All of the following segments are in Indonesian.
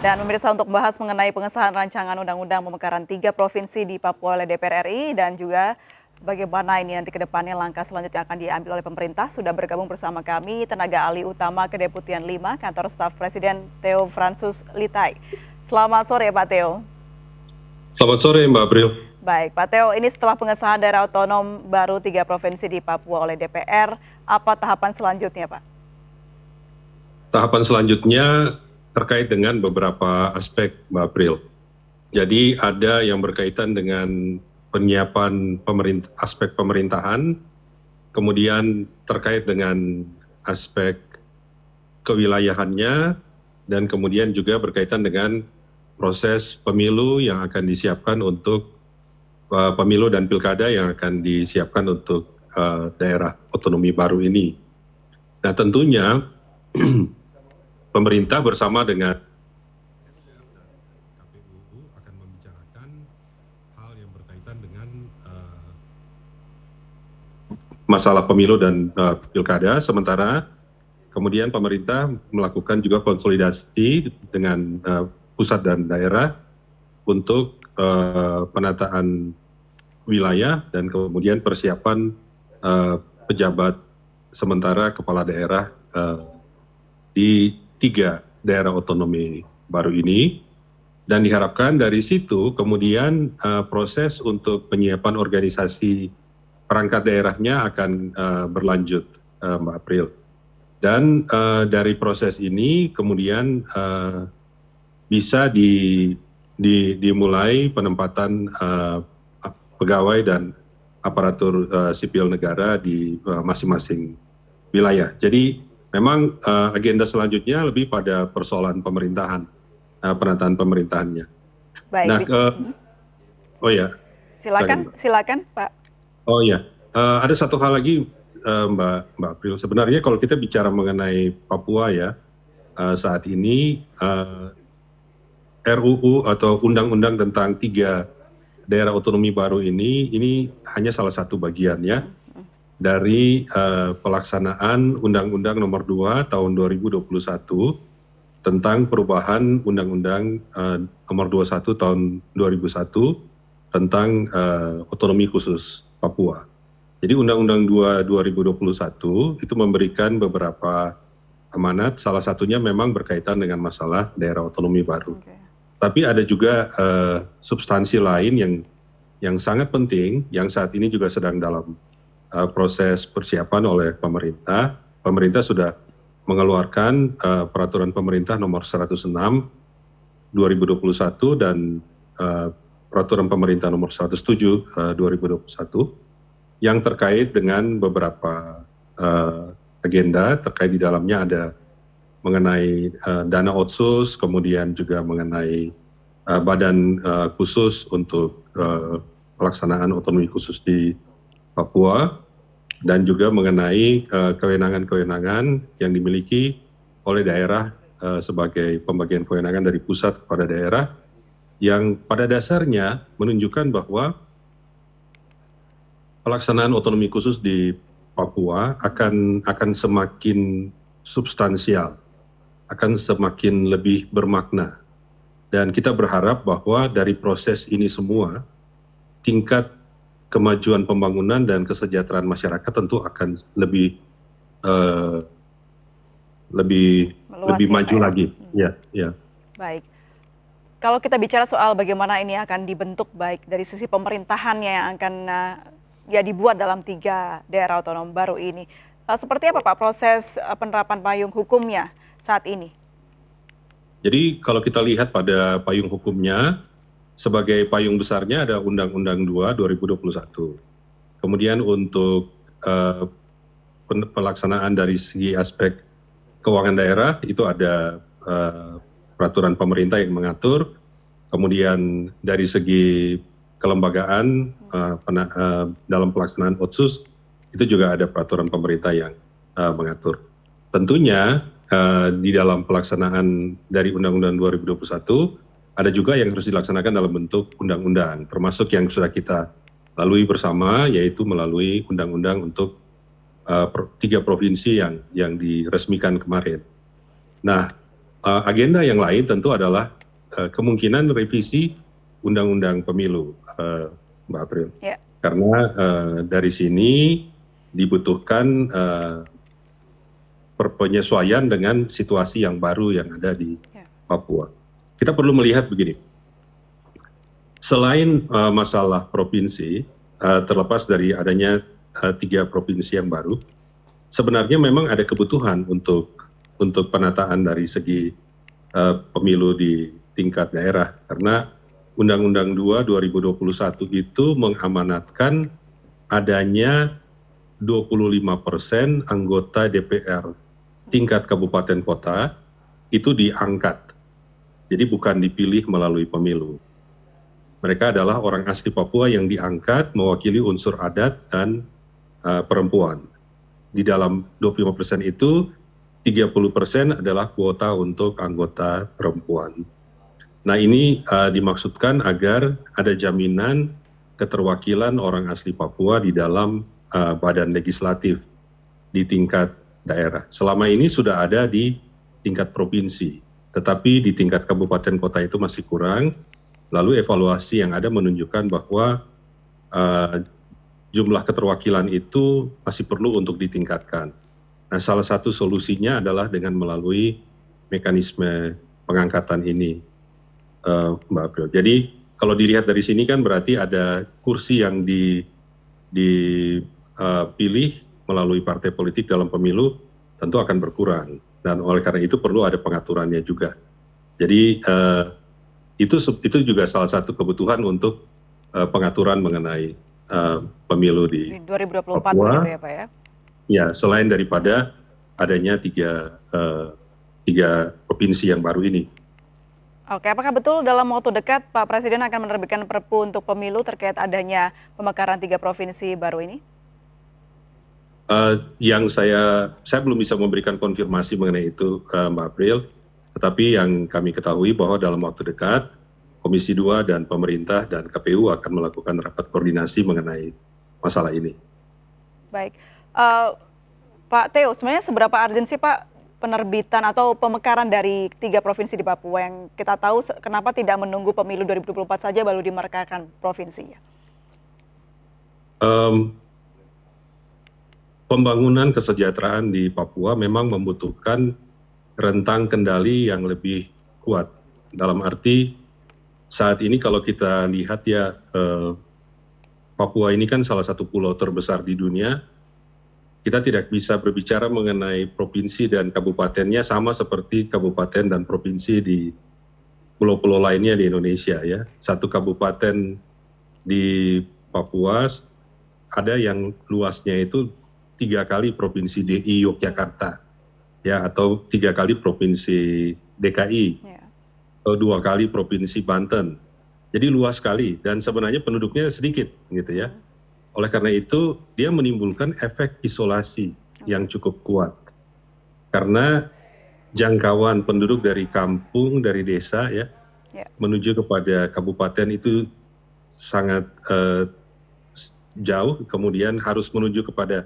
Dan pemirsa, untuk membahas mengenai pengesahan rancangan undang-undang pemekaran 3 provinsi di Papua oleh DPR RI dan juga bagaimana ini nanti ke depannya langkah selanjutnya akan diambil oleh pemerintah, sudah bergabung bersama kami tenaga ahli utama Kedeputian 5 Kantor Staf Presiden Theo Fransus Litai. Selamat sore Pak Theo. Selamat sore Mbak April. Baik Pak Theo, ini setelah pengesahan daerah otonom baru 3 provinsi di Papua oleh DPR, apa tahapan selanjutnya Pak? Tahapan selanjutnya terkait dengan beberapa aspek Mbak April. Jadi ada yang berkaitan dengan penyiapan aspek pemerintahan, kemudian terkait dengan aspek kewilayahannya, dan kemudian juga berkaitan dengan proses pemilu yang akan disiapkan untuk pemilu dan pilkada yang akan disiapkan untuk daerah otonomi baru ini. Nah tentunya pemerintah bersama dengan KPU akan membicarakan hal yang berkaitan dengan masalah pemilu dan pilkada, sementara kemudian pemerintah melakukan juga konsolidasi dengan pusat dan daerah untuk penataan wilayah dan kemudian persiapan pejabat sementara kepala daerah di 3 daerah otonomi baru ini, dan diharapkan dari situ kemudian proses untuk penyiapan organisasi perangkat daerahnya akan berlanjut, Mbak April. Dan dari proses ini kemudian bisa dimulai penempatan pegawai dan aparatur sipil negara di masing-masing wilayah. Jadi memang agenda selanjutnya lebih pada persoalan pemerintahan, penataan pemerintahannya. Baik. Nah, oh ya. Silakan Pak. Oh ya, ada satu hal lagi Mbak April. Sebenarnya kalau kita bicara mengenai Papua ya, saat ini RUU atau Undang-Undang tentang 3 daerah otonomi baru ini hanya salah satu bagian ya dari pelaksanaan Undang-Undang Nomor 2 Tahun 2021 tentang perubahan Undang-Undang Nomor 21 Tahun 2001 tentang otonomi khusus Papua. Jadi Undang-Undang 2 2021 itu memberikan beberapa amanat, salah satunya memang berkaitan dengan masalah daerah otonomi baru. Tapi ada juga substansi lain yang sangat penting yang saat ini juga sedang dalam proses persiapan oleh pemerintah. Pemerintah sudah mengeluarkan peraturan pemerintah nomor 106 2021 dan peraturan pemerintah nomor 107 2021 yang terkait dengan beberapa agenda. Terkait di dalamnya ada mengenai dana otsus, kemudian juga mengenai badan khusus untuk pelaksanaan otonomi khusus di Papua, dan juga mengenai kewenangan-kewenangan yang dimiliki oleh daerah sebagai pembagian kewenangan dari pusat kepada daerah, yang pada dasarnya menunjukkan bahwa pelaksanaan otonomi khusus di Papua akan semakin substansial, akan semakin lebih bermakna. Dan kita berharap bahwa dari proses ini semua, tingkat kemajuan pembangunan dan kesejahteraan masyarakat tentu akan lebih maju lagi. Ya. Baik. Kalau kita bicara soal bagaimana ini akan dibentuk baik dari sisi pemerintahannya yang akan dibuat dalam 3 daerah otonom baru ini, seperti apa Pak proses penerapan payung hukumnya saat ini? Jadi kalau kita lihat pada payung hukumnya, sebagai payung besarnya ada Undang-Undang 2 2021. Kemudian untuk pelaksanaan dari segi aspek keuangan daerah itu ada peraturan pemerintah yang mengatur. Kemudian dari segi kelembagaan dalam pelaksanaan otsus itu juga ada peraturan pemerintah yang mengatur. Tentunya di dalam pelaksanaan dari Undang-Undang 2021 ada juga yang harus dilaksanakan dalam bentuk undang-undang, termasuk yang sudah kita lalui bersama, yaitu melalui undang-undang untuk 3 provinsi yang diresmikan kemarin. Nah, agenda yang lain tentu adalah kemungkinan revisi Undang-Undang Pemilu, Mbak April. Ya. Karena dari sini dibutuhkan penyesuaian dengan situasi yang baru yang ada di Papua. Kita perlu melihat begini, selain masalah provinsi, terlepas dari adanya 3 provinsi yang baru, sebenarnya memang ada kebutuhan untuk penataan dari segi pemilu di tingkat daerah, karena Undang-Undang 2 2021 itu mengamanatkan adanya 25% anggota DPR tingkat kabupaten kota itu diangkat. Jadi bukan dipilih melalui pemilu. Mereka adalah orang asli Papua yang diangkat mewakili unsur adat dan perempuan. Di dalam 25% itu 30% adalah kuota untuk anggota perempuan. Nah, ini dimaksudkan agar ada jaminan keterwakilan orang asli Papua di dalam badan legislatif di tingkat daerah. Selama ini sudah ada di tingkat provinsi, tetapi di tingkat kabupaten kota itu masih kurang. Lalu evaluasi yang ada menunjukkan bahwa jumlah keterwakilan itu masih perlu untuk ditingkatkan. Nah, salah satu solusinya adalah dengan melalui mekanisme pengangkatan ini, Mbak April. Jadi kalau dilihat dari sini kan berarti ada kursi yang dipilih melalui partai politik dalam pemilu tentu akan berkurang, dan oleh karena itu perlu ada pengaturannya juga. Jadi itu juga salah satu kebutuhan untuk pengaturan mengenai pemilu di 2024 Papua. begitu ya Pak ya? Ya, selain daripada adanya tiga provinsi yang baru ini. Oke, apakah betul dalam waktu dekat Pak Presiden akan menerbitkan Perpu untuk pemilu terkait adanya pemekaran 3 provinsi baru ini? Yang saya belum bisa memberikan konfirmasi mengenai itu, Mbak April. Tetapi yang kami ketahui bahwa dalam waktu dekat Komisi 2 dan pemerintah dan KPU akan melakukan rapat koordinasi mengenai masalah ini. Baik, Pak Theo, sebenarnya seberapa urgensi Pak penerbitan atau pemekaran dari 3 provinsi di Papua yang kita tahu kenapa tidak menunggu pemilu 2024 saja baru dimerkakan provinsinya? Pembangunan kesejahteraan di Papua memang membutuhkan rentang kendali yang lebih kuat. Dalam arti saat ini kalau kita lihat ya, Papua ini kan salah satu pulau terbesar di dunia. Kita tidak bisa berbicara mengenai provinsi dan kabupatennya sama seperti kabupaten dan provinsi di pulau-pulau lainnya di Indonesia ya. Satu kabupaten di Papua ada yang luasnya itu 3 kali provinsi DI Yogyakarta ya, atau 3 kali provinsi DKI, atau 2 kali provinsi Banten. Jadi luas sekali dan sebenarnya penduduknya sedikit gitu ya. Oleh karena itu dia menimbulkan efek isolasi yang cukup kuat. Karena jangkauan penduduk dari kampung, dari desa ya, menuju kepada kabupaten itu sangat jauh, kemudian harus menuju kepada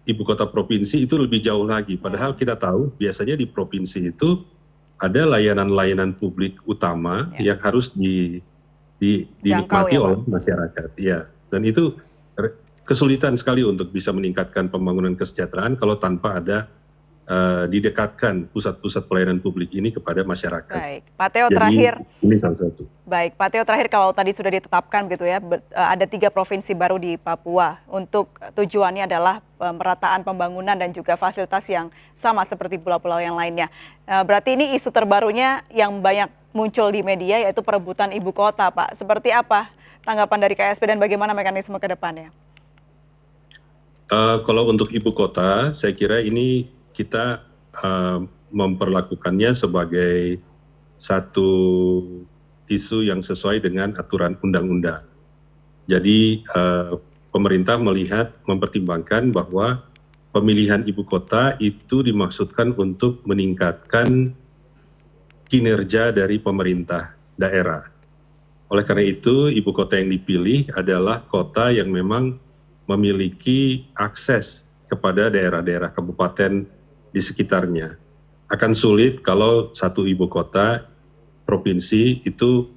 ibu kota provinsi itu lebih jauh lagi. Padahal kita tahu biasanya di provinsi itu ada layanan-layanan publik utama yang harus dinikmati oleh masyarakat. Ya, dan itu kesulitan sekali untuk bisa meningkatkan pembangunan kesejahteraan kalau tanpa ada didekatkan pusat-pusat pelayanan publik ini kepada masyarakat. Baik, Pak Theo terakhir. Ini salah satu. Baik, Pak Theo terakhir, kalau tadi sudah ditetapkan gitu ya, ada 3 provinsi baru di Papua untuk tujuannya adalah pemerataan pembangunan dan juga fasilitas yang sama seperti pulau-pulau yang lainnya. Berarti ini isu terbarunya yang banyak muncul di media yaitu perebutan ibu kota, Pak. Seperti apa tanggapan dari KSP dan bagaimana mekanisme ke depannya? Kalau untuk ibu kota, saya kira ini kita memperlakukannya sebagai satu isu yang sesuai dengan aturan undang-undang. Jadi pemerintah mempertimbangkan bahwa pemilihan ibu kota itu dimaksudkan untuk meningkatkan kinerja dari pemerintah daerah. Oleh karena itu, ibu kota yang dipilih adalah kota yang memang memiliki akses kepada daerah-daerah kabupaten di sekitarnya. akan sulit kalau satu ibu kota provinsi itu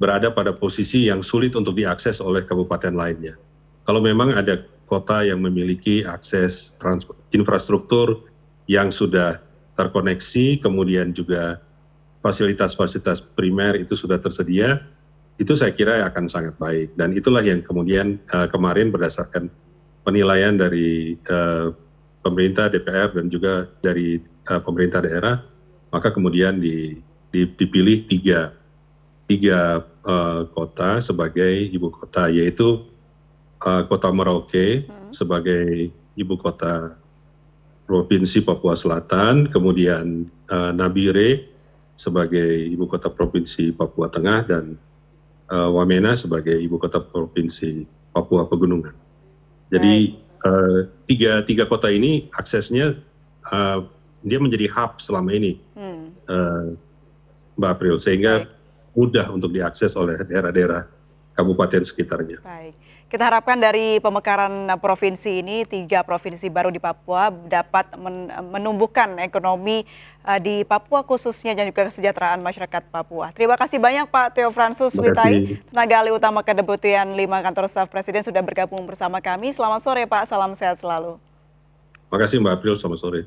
berada pada posisi yang sulit untuk diakses oleh kabupaten lainnya. Kalau memang ada kota yang memiliki akses infrastruktur yang sudah terkoneksi, kemudian juga fasilitas-fasilitas primer itu sudah tersedia, itu saya kira akan sangat baik. Dan itulah yang kemudian kemarin berdasarkan penilaian dari pemerintah DPR dan juga dari pemerintah daerah, maka kemudian dipilih tiga kota sebagai ibu kota, yaitu Kota Merauke sebagai ibu kota Provinsi Papua Selatan, kemudian Nabire sebagai ibu kota Provinsi Papua Tengah, dan Wamena sebagai ibu kota Provinsi Papua Pegunungan. Jadi tiga kota ini aksesnya dia menjadi hub selama ini, Mbak April, sehingga mudah untuk diakses oleh daerah-daerah kabupaten sekitarnya. Baik, kita harapkan dari pemekaran provinsi ini, 3 provinsi baru di Papua dapat menumbuhkan ekonomi di Papua khususnya dan juga kesejahteraan masyarakat Papua. Terima kasih banyak Pak Theofransus Litai, tenaga ahli utama Kedeputian 5 Kantor Staf Presiden sudah bergabung bersama kami. Selamat sore Pak, salam sehat selalu. Terima kasih Mbak April, selamat sore.